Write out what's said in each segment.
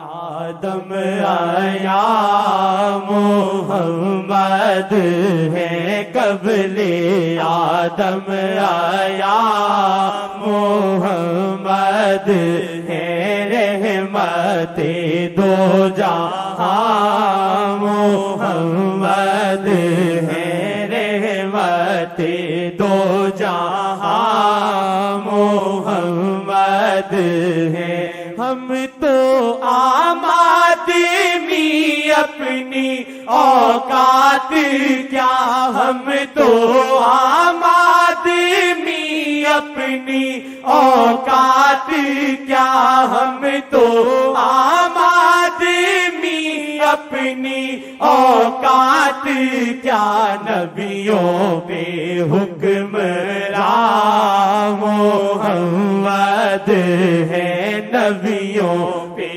آدم آیا محمد ہے قبل آدم آیا محمد ہے رحمت دو جہاں محمد ہے رحمت دو جہاں محمد ہے ہم تو آدمی اپنی اوقات کیا ہم تو آدمی اپنی اوقات کیا ہم تو آدمی اپنی اوقات کیا نبیوں پہ حکمراں محمد ہے نبیوں پہ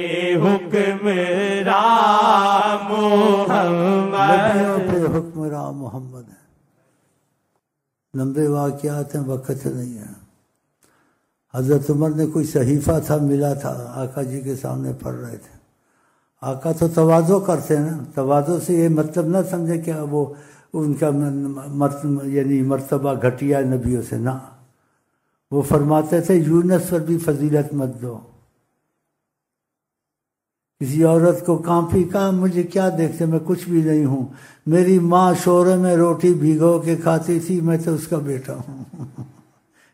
حکمراں محمد نبیوں پہ حکمراں محمد ہے. لمبے واقعات ہیں، وقت نہیں ہے. حضرت عمر نے کوئی صحیفہ تھا ملا تھا، آقا جی کے سامنے پڑھ رہے تھے. آقا تو تواضع کرتے ہیں نا، تواضع سے یہ مطلب نہ سمجھے کہ وہ ان کا یعنی مرتبہ گھٹیا نبیوں سے نہ. وہ فرماتے تھے یونس پر بھی فضیلت مت دو. کسی عورت کو کانپی کہا مجھے کیا دیکھتے، میں کچھ بھی نہیں ہوں، میری ماں شورے میں روٹی بھگو کے کھاتی تھی، میں تو اس کا بیٹا ہوں.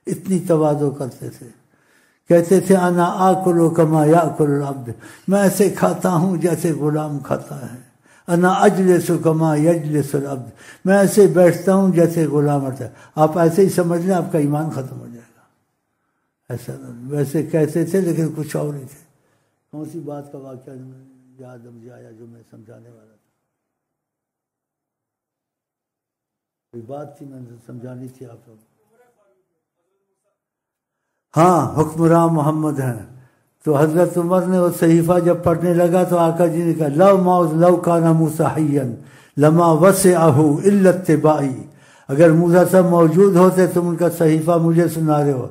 اتنی تواضع کرتے تھے. کہتے تھے انا آکل کما یاکل العبد، میں ایسے کھاتا ہوں جیسے غلام کھاتا ہے. انا اجلس کما یجلس العبد، میں ایسے بیٹھتا ہوں جیسے غلام ہوتا ہے. آپ ایسے ہی سمجھ لیں آپ کا ایمان ختم ہو جائے گا. ایسا ویسے کہتے تھے لیکن کچھ اور ہی تھے. کون سی بات کا واقعہ یاد مجھے آیا جو میں سمجھانے والا تھا؟ کوئی بات تھی میں نے سمجھانی تھی آپ لوگ. ہاں حکمراں محمد ہیں. تو حضرت عمر نے وہ صحیفہ جب پڑھنے لگا تو آقا جی نے کہا لو کان موسیٰ حیا لما وسعہ الا اتباعی، اگر موسیٰ صاحب موجود ہوتے تم ان کا صحیفہ مجھے سنا رہے ہو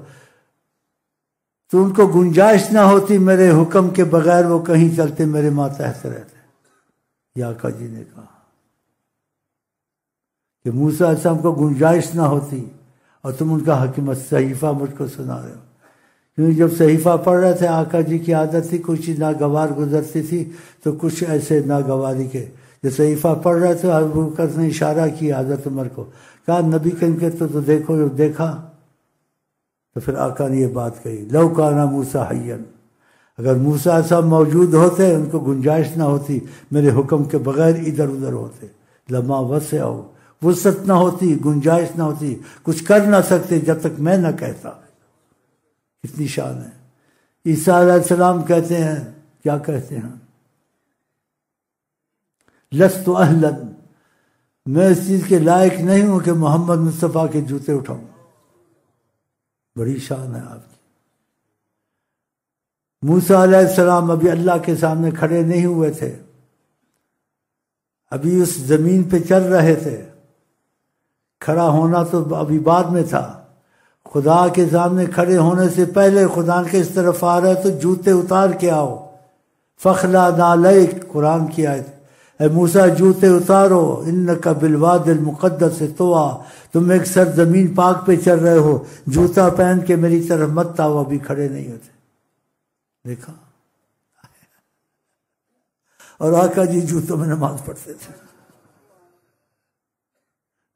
تو ان کو گنجائش نہ ہوتی میرے حکم کے بغیر وہ کہیں چلتے میرے ماتحت رہتے. یہ آقا جی نے کہا کہ موسیٰ علیہ السلام کو گنجائش نہ ہوتی اور تم ان کا حکمت صحیفہ مجھ کو سنا رہے ہو. کیونکہ جب صحیفہ پڑھ رہے تھے آقا جی کی عادت تھی کچھ ناگوار گزرتی تھی تو کچھ ایسے ناگواری کے جب صحیفہ پڑھ رہے تھے ابو بکر نے اشارہ کیا حضرت عمر کو، کہا نبی کریم کے تو دیکھو دیکھا. تو پھر آقا نے یہ بات کہی لو کان موسیٰ حیا، اگر موسیٰ صاحب موجود ہوتے ان کو گنجائش نہ ہوتی میرے حکم کے بغیر ادھر ادھر ہوتے. لما وسعہ، وسعت نہ ہوتی، گنجائش نہ ہوتی، کچھ کر نہ سکتے جب تک میں نہ کہتا. کتنی شان ہے. عیسیٰ علیہ السلام کہتے ہیں، کیا کہتے ہیں؟ لست اہلا، میں اس چیز کے لائق نہیں ہوں کہ محمد مصطفیٰ کے جوتے اٹھاؤں. بڑی شان ہے آپ کی. موسیٰ علیہ السلام ابھی اللہ کے سامنے کھڑے نہیں ہوئے تھے، ابھی اس زمین پہ چل رہے تھے. کھڑا ہونا تو ابھی بعد میں تھا. خدا کے سامنے کھڑے ہونے سے پہلے خدا کے اس طرف آ رہے تو جوتے اتار کے آؤ. فخلا نعلیک، قرآن کی آیت. اے موسیٰ جوتے اتارو، انک بالواد المقدس طویٰ، تم ایک سرزمین پاک پہ چل رہے ہو، جوتا پہن کے میری طرف مت آؤ. ابھی کھڑے نہیں ہوتے. دیکھا. اور آقا جی جوتوں میں نماز پڑھتے تھے.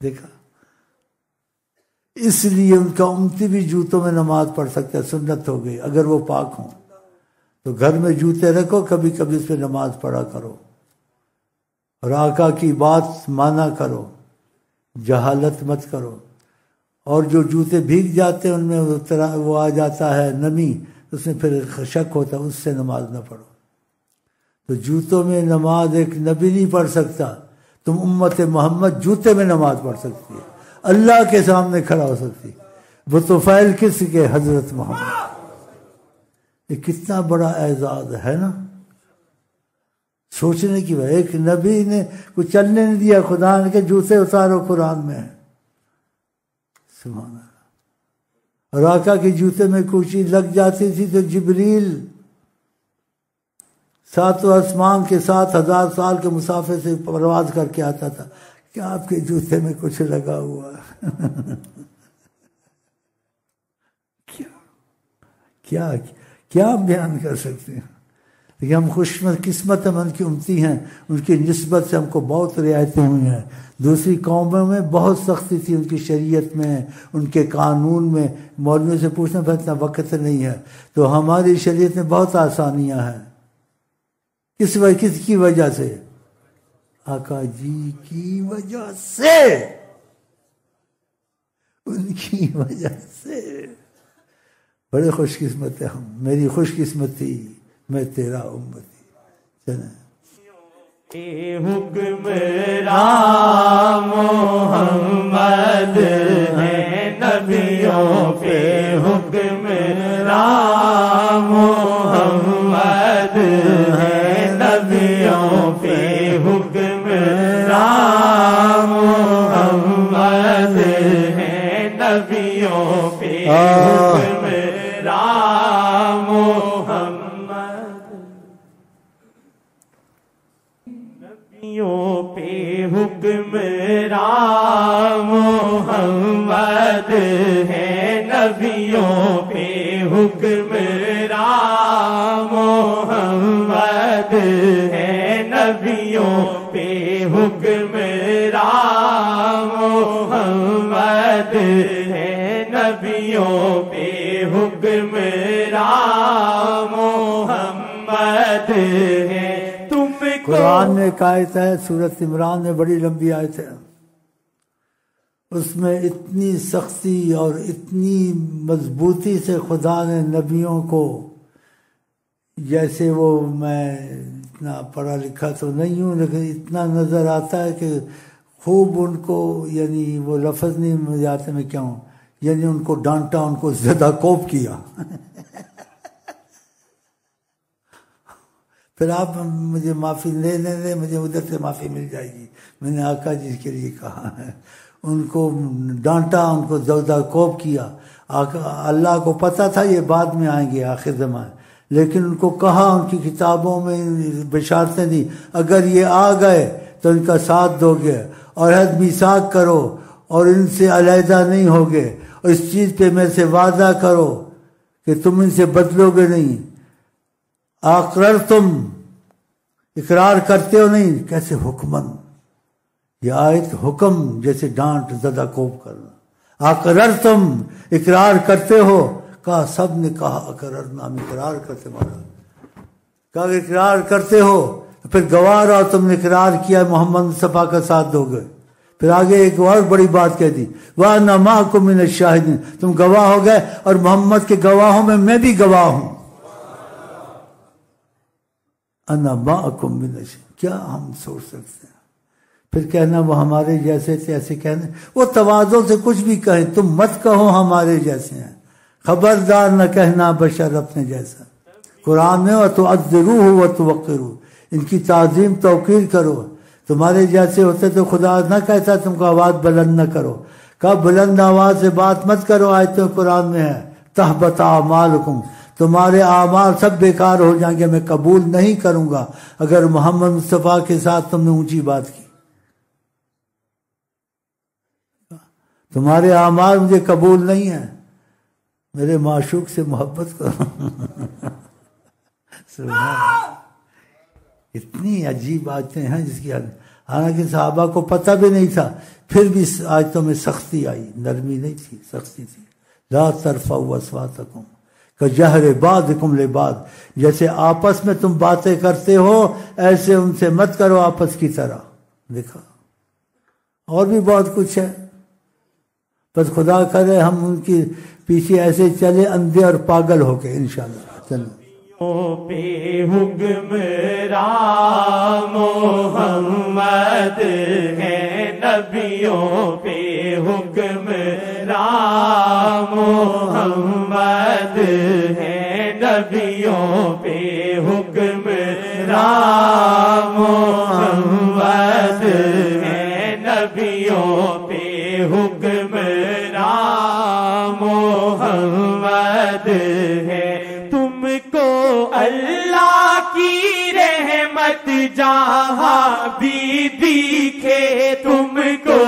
دیکھا. اس لیے ان کا امتی بھی جوتوں میں نماز پڑھ سکتا ہے، سنت ہو گئی. اگر وہ پاک ہوں تو گھر میں جوتے رکھو، کبھی کبھی اس پہ نماز پڑھا کرو اور آقا کی بات مانا کرو، جہالت مت کرو. اور جو جوتے بھیگ جاتے ہیں ان میں وہ آ جاتا ہے نمی، اس میں پھر شک ہوتا ہے، اس سے نماز نہ پڑھو. تو جوتوں میں نماز ایک نبی نہیں پڑھ سکتا. تم امت محمد جوتے میں نماز پڑھ سکتی ہے، اللہ کے سامنے کھڑا ہو سکتی. وہ تو فعل کس کے؟ حضرت محمد. یہ کتنا بڑا اعزاز ہے نا. سوچنے کی بات، ایک نبی نے کچھ چلنے نہیں دیا، خدا نے کہ جوتے اتارو، قرآن میں ہے. سبحان اللہ. اور آقا کے جوتے میں کوئی چیز لگ جاتی تھی تو جبریل ساتوں آسمان کے 7,000 سال کے مسافر سے پرواز کر کے آتا تھا کہ آپ کے جوتے میں کچھ لگا ہوا کیا بیان کر سکتے ہیں. لیکن ہم خوش قسمت ہم ان کی امتی ہیں، ان کی نسبت سے ہم کو بہت رعایتیں ہوئی ہیں. دوسری قوموں میں بہت سختی تھی ان کی شریعت میں، ان کے قانون میں. مولویوں سے پوچھنا پھر اتنا وقت نہیں ہے. تو ہماری شریعت میں بہت آسانیاں ہیں. کس کی وجہ سے؟ آقا جی کی وجہ سے، ان کی وجہ سے. بڑے خوش قسمت ہیں ہم. میری خوش قسمتی میں تیرا امتی. چلیں حکمراں محمد ہے، نبیوں پہ حکمراں محمد ہے، نبیوں پہ حکمراں محمد ہے، نبیوں پہ حکمراں پہ حکمراں محمد ہے، نبیوں پہ حکمراں محمد ہے، نبیوں پہ حکمراں محمد ہے، نبیوں پہ حکمراں محمد ہے. قرآن میں ایک آیت ہے سورۃ عمران میں، بڑی لمبی آیت ہے. اس میں اتنی سختی اور اتنی مضبوطی سے خدا نے نبیوں کو، جیسے وہ میں اتنا پڑھا لکھا تو نہیں ہوں لیکن اتنا نظر آتا ہے کہ خوب ان کو، یعنی وہ لفظ نہیں مجھے آتے میں کیا ہوں، یعنی ان کو ڈانٹا، ان کو زدہ کوب کیا. پھر آپ مجھے معافی لے لیں، مجھے ادھر سے معافی مل جائے گی. میں نے آقا جی کے لیے کہا ہے. ان کو ڈانٹا، ان کو زدہ کوب کیا. اللہ کو پتہ تھا یہ بعد میں آئیں گے آخر زمان، لیکن ان کو کہا، ان کی کتابوں میں بشارتیں دی، اگر یہ آ گئے تو ان کا ساتھ دو گے اور عہد میثاق کرو اور ان سے علیحدہ نہیں ہوگے، اور اس چیز پہ میں سے وعدہ کرو کہ تم ان سے بدلو گے نہیں. اقرر تم، اقرار کرتے ہو نہیں. کیسے حکمن، یہ آیت حکم جیسے ڈانٹ زدہ کوب کرنا. اقرر تم، اقرار کرتے ہو. کہا سب نے کہا اقرر، نام اقرار کرتے مارا. کہا اقرار کرتے ہو پھر گواہ رہو، تم نے اقرار کیا محمد مصطفیٰ کا ساتھ دو گے. پھر آگے ایک اور بڑی بات کہہ دی، وَأَنَا مَعَكُم مِّنَ الشَّاهِدِينَ، تم گواہ ہو گئے اور محمد کے گواہوں میں میں بھی گواہ ہوں. انا معکم من الشاہدین. کیا ہم سوچ سکتے ہیں؟ پھر کہنا وہ ہمارے جیسے تھے، ایسے کہنا. وہ تواضع سے کچھ بھی کہیں، تم مت کہو ہمارے جیسے ہیں. خبردار نہ کہنا بشر اپنے جیسا. قرآن میں وَتُعَذِّرُوهُ وَتُوَقِّرُوهُ، ان کی تعظیم توقیر کرو. تمہارے جیسے ہوتے تو خدا نہ کہتا تم کو آواز بلند نہ کرو. کہا بلند آواز سے بات مت کرو، آیتیں قرآن میں ہے. تحبط اعمالکم، تمہارے اعمال سب بیکار ہو جائیں گے، میں قبول نہیں کروں گا اگر محمد مصطفیٰ کے ساتھ تم نے اونچی بات کی. تمہارے اعمال مجھے قبول نہیں ہیں. میرے معشوق سے محبت کرو. اتنی عجیب آیتیں ہیں جس کی حالانکہ صحابہ کو پتہ بھی نہیں تھا، پھر بھی اس آیتوں میں سختی آئی. نرمی نہیں تھی، سختی تھی. لا ترفعوا اصواتکم کجہر بعضکم لبعض، جیسے آپس میں تم باتیں کرتے ہو ایسے ان سے مت کرو آپس کی طرح. دیکھا اور بھی بہت کچھ ہے. بس خدا کرے ہم ان کی پیچھے ایسے چلے اندھے اور پاگل ہو کے انشاءاللہ. چلو پہ حکمراں محمد ہے، نبیوں پہ حکمراں محمد ہے، نبیوں پہ حکمراں محمد ہے، نبیوں پہ حکمراں محمد ہے. تم کو اللہ کی رحمت جہاں بھی دکھے تم کو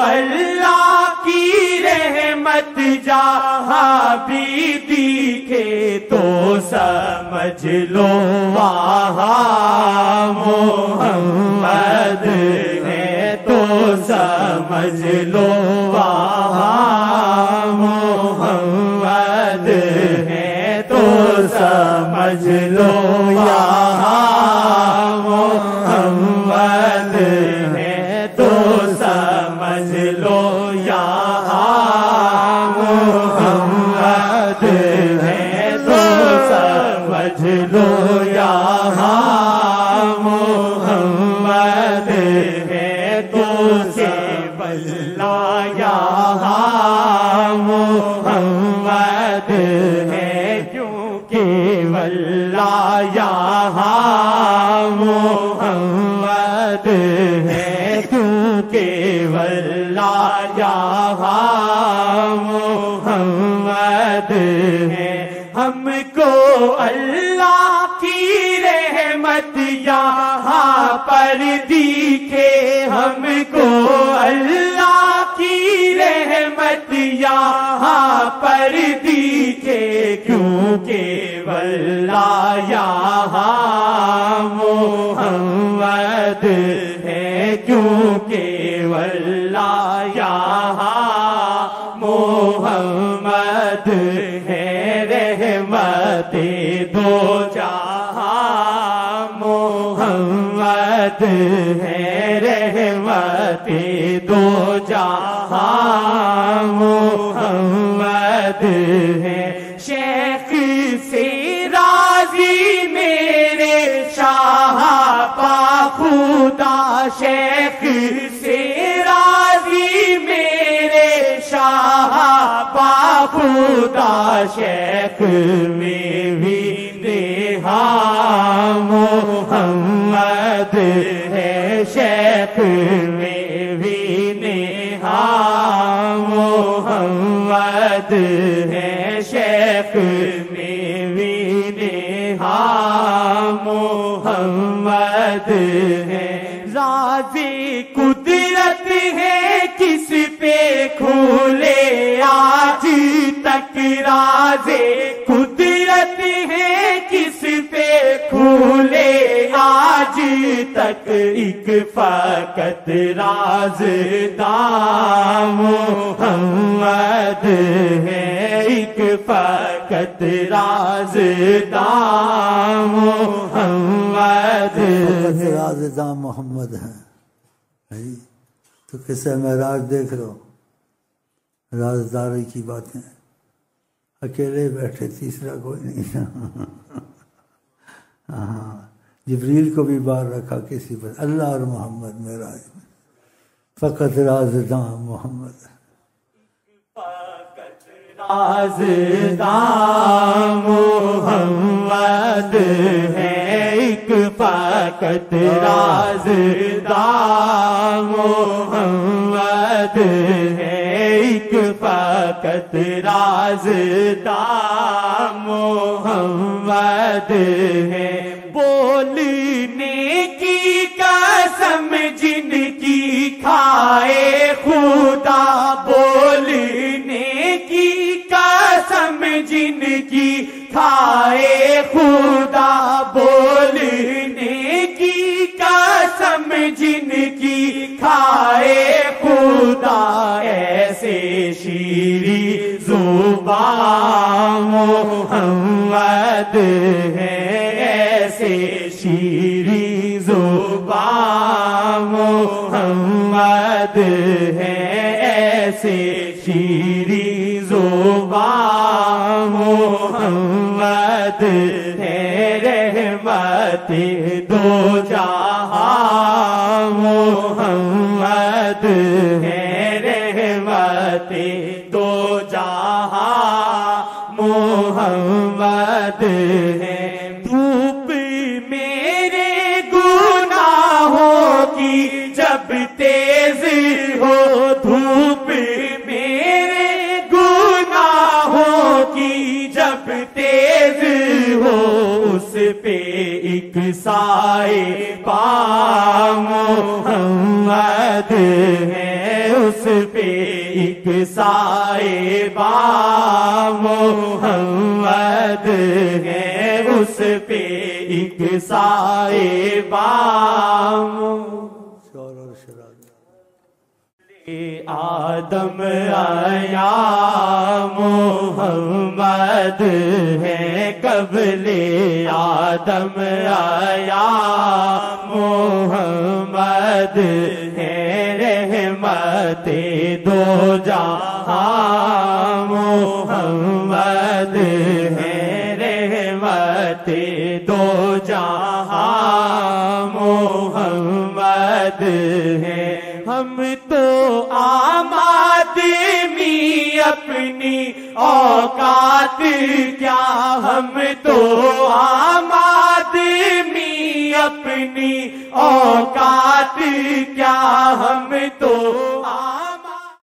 اللہ کی رحمت جہاں بھی دکھے تو سمجھ لو وہاں محمد ہے تو سمجھ لو وہاں محمد ہے تو سمجھ لو یہاں محمد ہے تو سمجھ لو یہاں محمد ہے تو سمجھ لو یہاں محمد ہے تو واللہ یہاں محمد ہے کیونکہ واللہ یہاں محمد ہے کیونکہ واللہ یہاں محمد ہے ہم کو اللہ کی رحمت یہاں پر دکھے ہم کو اللہ کی رحمت یہاں پر دکھے کیونکہ واللہ یہاں محمد ہے کیونکہ واللہ یہاں محمد ہے رحمت دو جہاں محمد ہے رحمت دو جہاں محمد ہے شیخ سے راضی میرے شاہ پا خدا شیخ سے راضی میرے شاہ پا خدا شیخ میں بھی دیہا محمد ہے شیخ میں بھی نیہا محمد ہے شیخ میں بھی نیہا محمد ہے راز قدرت ہے کس پہ کھولے آج تک راز قدرت ہے کس پہ کھولے آج تک ایک فقط راز دام محمد ہے ایک فقط راز دام محمد ہے راز دام محمد ہے تو قصہ معراج دیکھ لو رازداری کی باتیں اکیلے بیٹھے تیسرا کوئی نہیں تھا ہاں جبریل کو بھی بار رکھا کسی پر اللہ اور محمد معراج میں فقط راز دام محمد راز دام محمد ہے ایک فقط راز دام محمد ہے ایک فقط راز دام محمد ہے بولنے کی قسم جن کی کھائے خدا بولنے کی قسم جن کی کھائے خدا بولنے کی قسم جن کی کھائے خدا ایسے شیریں زبان محمد ہے ایسے شیریں زبان محمد ہے ایسے شیریں زبان محمد ہے رحمت دو جہاں محمد ہے رحمت دو جہاں محمد ہے دھوپ میرے گناہوں کی جب تیز ہو دھوپ میرے گناہوں کی جب تیز ہو اس پہ ایک سا سائے پا محمد ہے، اس پہ ایک سائے پا محمد ہے، اس پہ ایک سائے پا آدم آیا محمد ہے، قبل آدم آیا محمد ہے، رحمت دو جہاں محمد ہے، رحمت دو جہاں محمد ہے۔ ہم تو عام آدمی اپنی اوقات کیا، ہم تو عام آدمی اپنی اوقات